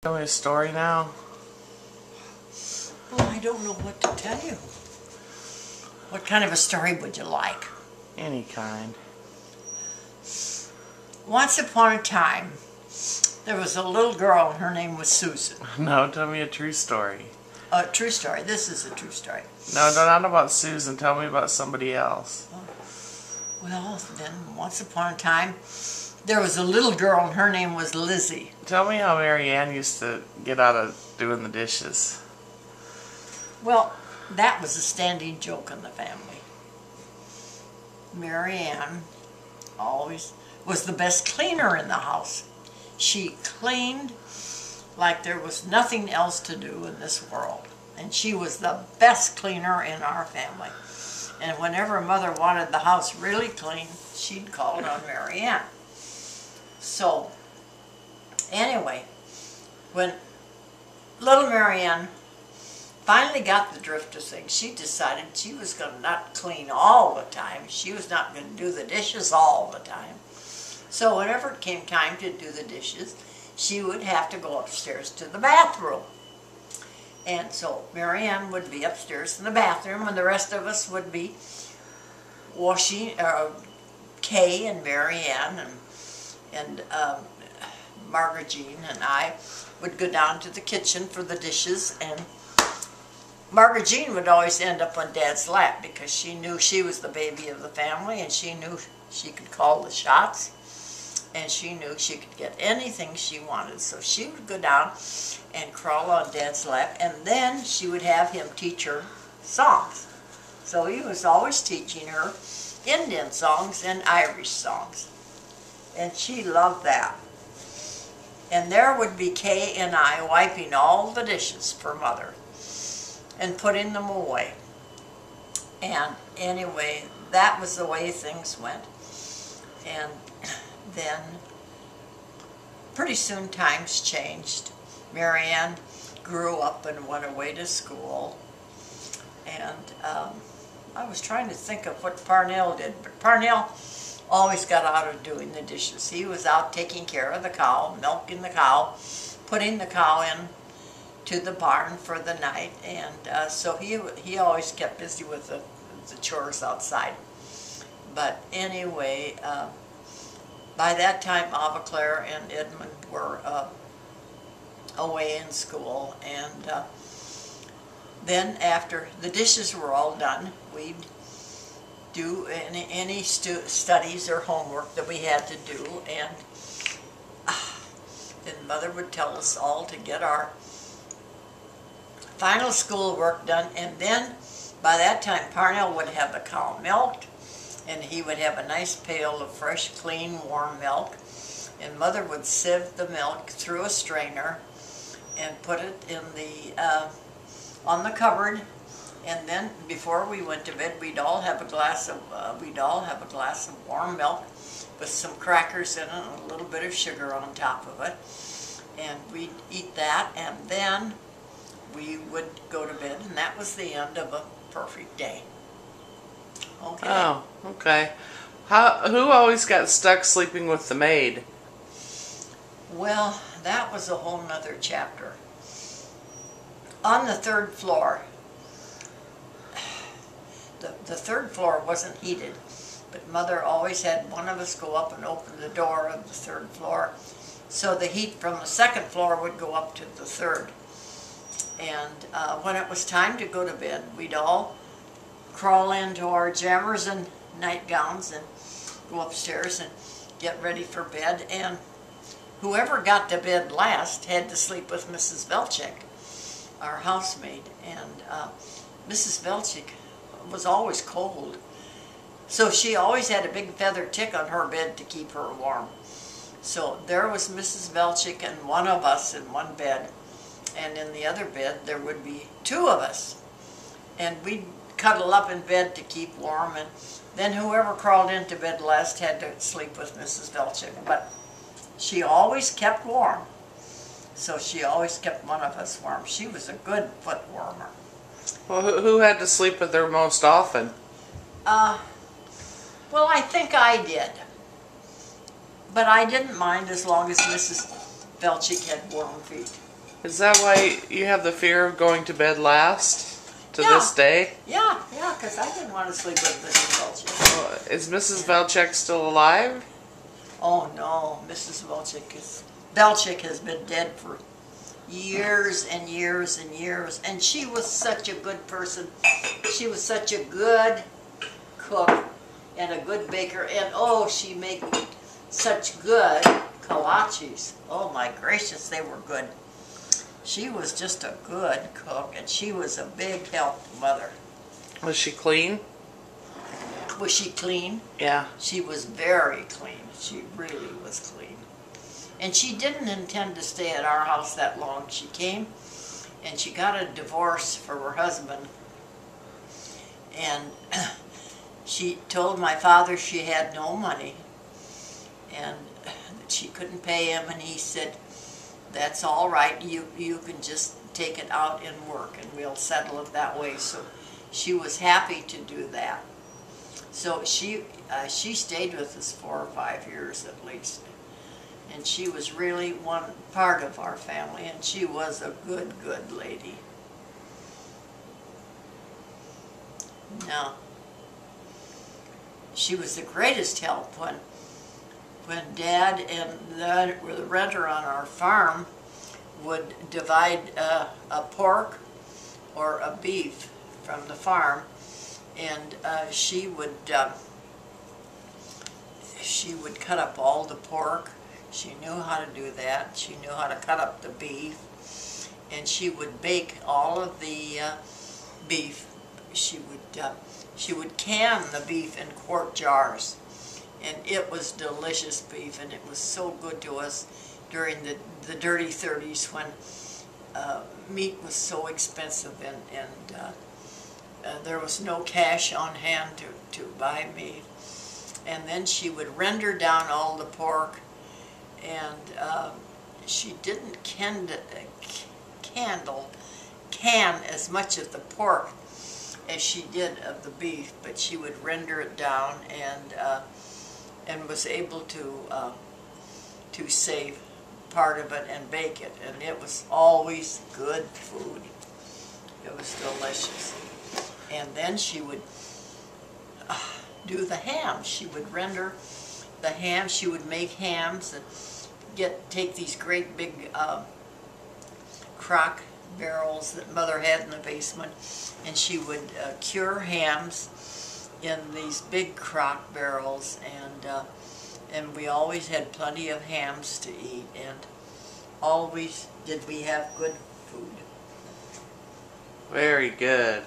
Tell me a story now. Well, I don't know what to tell you. What kind of a story would you like? Any kind. Once upon a time, there was a little girl and her name was Susan. No, tell me a true story. A true story. This is a true story. No, not about Susan. Tell me about somebody else. Well, then, once upon a time, there was a little girl and her name was Lizzie. Tell me how Mary Ann used to get out of doing the dishes. Well, that was a standing joke in the family. Mary Ann always was the best cleaner in the house. She cleaned like there was nothing else to do in this world. And she was the best cleaner in our family. And whenever Mother wanted the house really clean, she'd call it on Mary Ann. So, anyway, when little Mary Ann finally got the drift of things, she decided she was going to not clean all the time. She was not going to do the dishes all the time. So whenever it came time to do the dishes, she would have to go upstairs to the bathroom. And so Mary Ann would be upstairs in the bathroom, and the rest of us would be washing, Kay and Mary Ann and Margaret Jean and I would go down to the kitchen for the dishes, and Margaret Jean would always end up on Dad's lap because she knew she was the baby of the family, and she knew she could call the shots, and she knew she could get anything she wanted. So she would go down and crawl on Dad's lap, and then she would have him teach her songs. So he was always teaching her Indian songs and Irish songs, and she loved that. And there would be Kay and I wiping all the dishes for Mother and putting them away. And anyway, that was the way things went. And then pretty soon times changed. Mary Ann grew up and went away to school. And I was trying to think of what Parnell did, but Parnell always got out of doing the dishes. He was out taking care of the cow, milking the cow, putting the cow in to the barn for the night, and so he always kept busy with the chores outside. But anyway, by that time Ava Claire and Edmund were away in school, and then after the dishes were all done, we'd do any studies or homework that we had to do, and then Mother would tell us all to get our final school work done, and then by that time Parnell would have the cow milked, and he would have a nice pail of fresh, clean, warm milk, and Mother would sieve the milk through a strainer and put it in the on the cupboard. And then before we went to bed, we'd all have a glass of warm milk with some crackers in it and a little bit of sugar on top of it, and we'd eat that, and then we would go to bed, and that was the end of a perfect day. Okay. Oh, okay. Who always got stuck sleeping with the maid? Well, that was a whole nother chapter. On the third floor, the third floor wasn't heated, but Mother always had one of us go up and open the door of the third floor, so the heat from the second floor would go up to the third. And when it was time to go to bed, we'd all crawl into our jammers and nightgowns and go upstairs and get ready for bed. And whoever got to bed last had to sleep with Mrs. Velchik, our housemaid. And Mrs. Velchik was always cold, so she always had a big feather tick on her bed to keep her warm. So there was Mrs. Velchik and one of us in one bed, and in the other bed there would be two of us, and we'd cuddle up in bed to keep warm, and then whoever crawled into bed last had to sleep with Mrs. Velchik. But she always kept warm, so she always kept one of us warm. She was a good foot warmer. Well, who had to sleep with her most often? Well, I think I did, but I didn't mind as long as Mrs. Velchik had warm feet. Is that why you have the fear of going to bed last to Yeah. this day? Yeah, because I didn't want to sleep with Mrs. Velchik. Is Mrs. Velchik still alive? Oh no, Mrs. Velchik has been dead for years and years and years, and she was such a good person. She was such a good cook and a good baker, and oh, she made such good kolaches. Oh my gracious, they were good. She was just a good cook, and she was a big help to Mother. Was she clean? Was she clean? Yeah. She was very clean. She really was clean. And she didn't intend to stay at our house that long. She came and she got a divorce for her husband. And she told my father she had no money and that she couldn't pay him, and he said, that's all right, you can just take it out and work and we'll settle it that way. So she was happy to do that. So she stayed with us 4 or 5 years at least. And she was really one part of our family, and she was a good lady. Now, she was the greatest help when Dad and the renter on our farm would divide a pork or a beef from the farm, and she would cut up all the pork. She knew how to do that. She knew how to cut up the beef, and she would bake all of the beef. She would can the beef in quart jars, and it was delicious beef, and it was so good to us during the dirty 30s when meat was so expensive, and there was no cash on hand to buy meat. And then she would render down all the pork, and she didn't can as much of the pork as she did of the beef, but she would render it down and was able to save part of it and bake it, and it was always good food. It was delicious. And then she would do the ham. She would render the ham. She would make hams and take these great big crock barrels that Mother had in the basement, and she would cure hams in these big crock barrels, and we always had plenty of hams to eat, and always did we have good food. Very good.